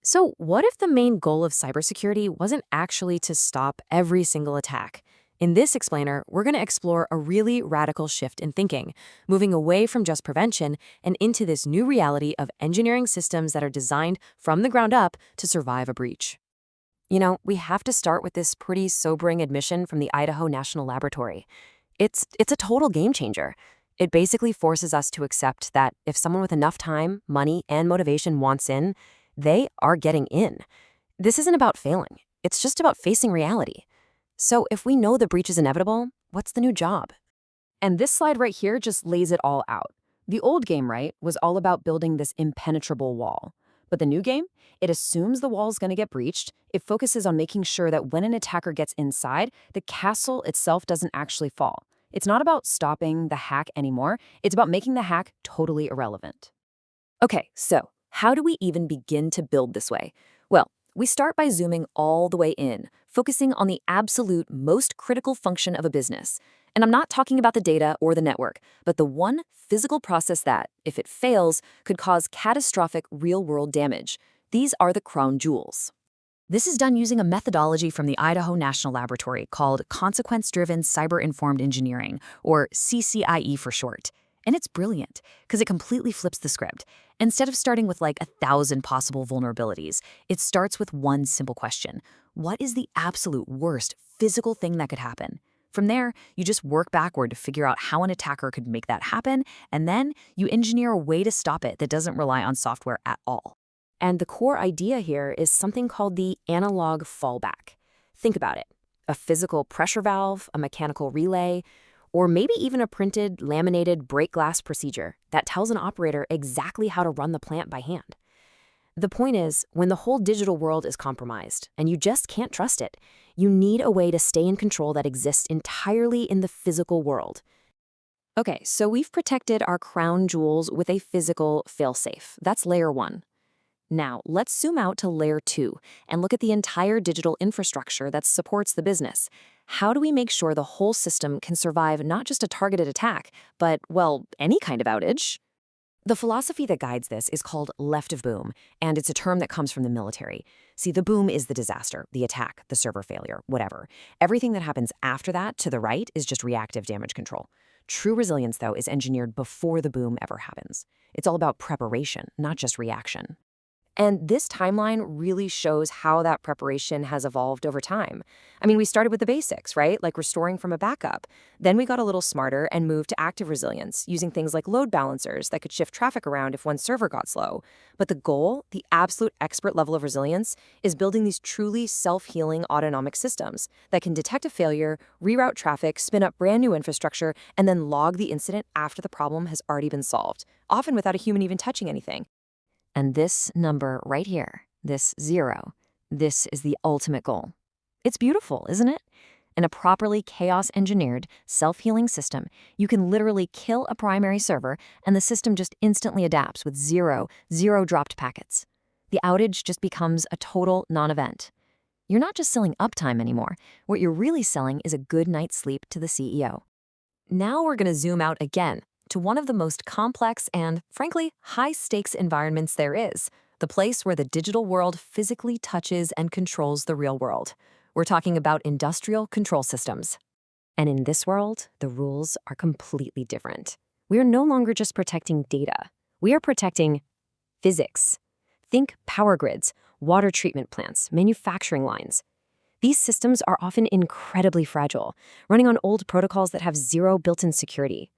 So, what if the main goal of cybersecurity wasn't actually to stop every single attack? In this explainer, we're going to explore a really radical shift in thinking, moving away from just prevention and into this new reality of engineering systems that are designed from the ground up to survive a breach. We have to start with this pretty sobering admission from the Idaho National Laboratory. It's a total game changer. It basically forces us to accept that if someone with enough time, money, and motivation wants in, they are getting in. This isn't about failing. It's just about facing reality. So if we know the breach is inevitable, what's the new job? And this slide right here just lays it all out. The old game, right, was all about building this impenetrable wall. But the new game, it assumes the wall is going to get breached. It focuses on making sure that when an attacker gets inside, the castle itself doesn't actually fall. It's not about stopping the hack anymore. It's about making the hack totally irrelevant. Okay, so how do we even begin to build this way? Well, we start by zooming all the way in, focusing on the absolute most critical function of a business. And I'm not talking about the data or the network, but the one physical process that, if it fails, could cause catastrophic real-world damage. These are the crown jewels. This is done using a methodology from the Idaho National Laboratory called Consequence-Driven Cyber-Informed Engineering, or CCIE for short. And it's brilliant, because it completely flips the script. Instead of starting with like 1,000 possible vulnerabilities, it starts with one simple question. What is the absolute worst physical thing that could happen? From there, you just work backward to figure out how an attacker could make that happen, and then you engineer a way to stop it that doesn't rely on software at all. And the core idea here is something called the analog fallback. Think about it. A physical pressure valve, a mechanical relay, or maybe even a printed, laminated break glass procedure that tells an operator exactly how to run the plant by hand. The point is, when the whole digital world is compromised, and you just can't trust it, you need a way to stay in control that exists entirely in the physical world. Okay, so we've protected our crown jewels with a physical failsafe. That's layer 1. Now, let's zoom out to layer 2 and look at the entire digital infrastructure that supports the business. How do we make sure the whole system can survive not just a targeted attack, but, well, any kind of outage? The philosophy that guides this is called left of boom, and it's a term that comes from the military. See, the boom is the disaster, the attack, the server failure, whatever. Everything that happens after that, to the right, is just reactive damage control. True resilience, though, is engineered before the boom ever happens. It's all about preparation, not just reaction. And this timeline really shows how that preparation has evolved over time. I mean, we started with the basics, right? Like restoring from a backup. Then we got a little smarter and moved to active resilience, using things like load balancers that could shift traffic around if one server got slow. But the goal, the absolute expert level of resilience, is building these truly self-healing autonomic systems that can detect a failure, reroute traffic, spin up brand new infrastructure, and then log the incident after the problem has already been solved, often without a human even touching anything. And this number right here, this 0, this is the ultimate goal. It's beautiful, isn't it? In a properly chaos-engineered, self-healing system, you can literally kill a primary server and the system just instantly adapts with zero dropped packets. The outage just becomes a total non-event. You're not just selling uptime anymore. What you're really selling is a good night's sleep to the CEO. Now we're going to zoom out again to one of the most complex and, frankly, high-stakes environments there is, the place where the digital world physically touches and controls the real world. We're talking about industrial control systems. And in this world, the rules are completely different. We are no longer just protecting data. We are protecting physics. Think power grids, water treatment plants, manufacturing lines. These systems are often incredibly fragile, running on old protocols that have zero built-in security.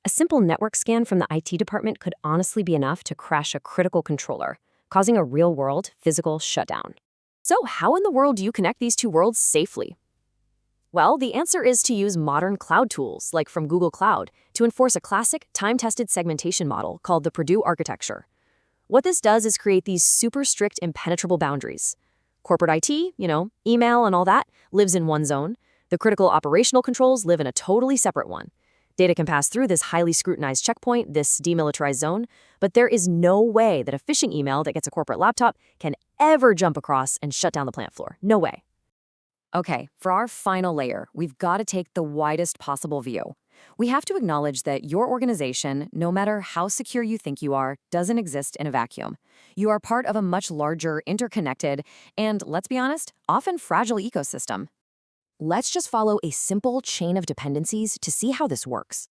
A simple network scan from the IT department could honestly be enough to crash a critical controller, causing a real-world physical shutdown. So how in the world do you connect these two worlds safely? Well, the answer is to use modern cloud tools, like from Google Cloud, to enforce a classic, time-tested segmentation model called the Purdue architecture. What this does is create these super strict, impenetrable boundaries. Corporate IT, email and all that, lives in one zone. The critical operational controls live in a totally separate one. Data can pass through this highly scrutinized checkpoint, this demilitarized zone, but there is no way that a phishing email that gets a corporate laptop can ever jump across and shut down the plant floor. No way. Okay, for our final layer, we've got to take the widest possible view. We have to acknowledge that your organization, no matter how secure you think you are, doesn't exist in a vacuum. You are part of a much larger, interconnected, and, let's be honest, often fragile ecosystem. Let's just follow a simple chain of dependencies to see how this works.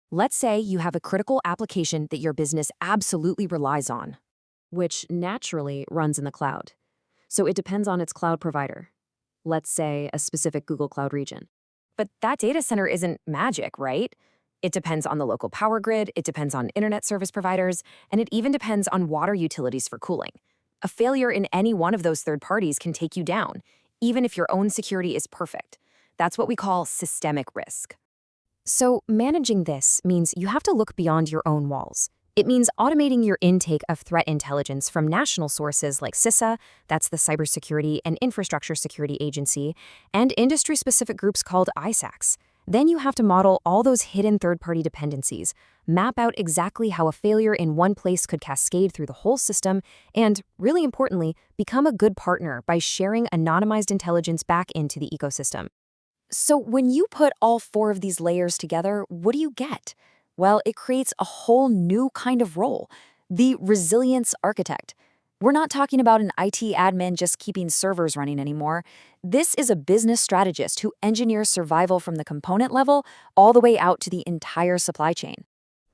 Let's say you have a critical application that your business absolutely relies on, which naturally runs in the cloud. So it depends on its cloud provider. Let's say a specific Google Cloud region. But that data center isn't magic, right? It depends on the local power grid, it depends on internet service providers, and it even depends on water utilities for cooling. A failure in any one of those third parties can take you down, even if your own security is perfect. That's what we call systemic risk. So managing this means you have to look beyond your own walls. It means automating your intake of threat intelligence from national sources like CISA, that's the Cybersecurity and Infrastructure Security Agency, and industry-specific groups called ISACs. Then you have to model all those hidden third-party dependencies, map out exactly how a failure in one place could cascade through the whole system, and, really importantly, become a good partner by sharing anonymized intelligence back into the ecosystem. So when you put all four of these layers together, what do you get? Well, it creates a whole new kind of role, the resilience architect. We're not talking about an IT admin just keeping servers running anymore. This is a business strategist who engineers survival from the component level all the way out to the entire supply chain.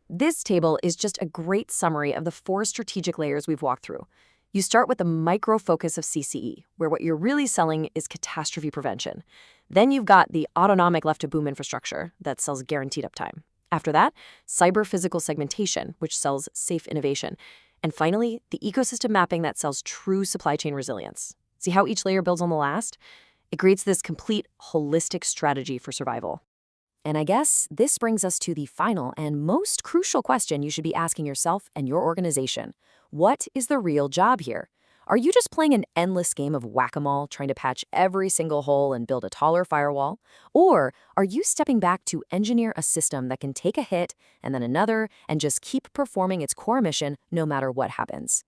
This table is just a great summary of the four strategic layers we've walked through. You start with the micro focus of CCE, where what you're really selling is catastrophe prevention. Then you've got the autonomic left-to-boom infrastructure that sells guaranteed uptime. After that, cyber-physical segmentation, which sells safe innovation. And finally, the ecosystem mapping that sells true supply chain resilience. See how each layer builds on the last? It creates this complete, holistic strategy for survival. And I guess this brings us to the final and most crucial question you should be asking yourself and your organization. What is the real job here? Are you just playing an endless game of whack-a-mole, trying to patch every single hole and build a taller firewall? Or are you stepping back to engineer a system that can take a hit and then another and just keep performing its core mission no matter what happens?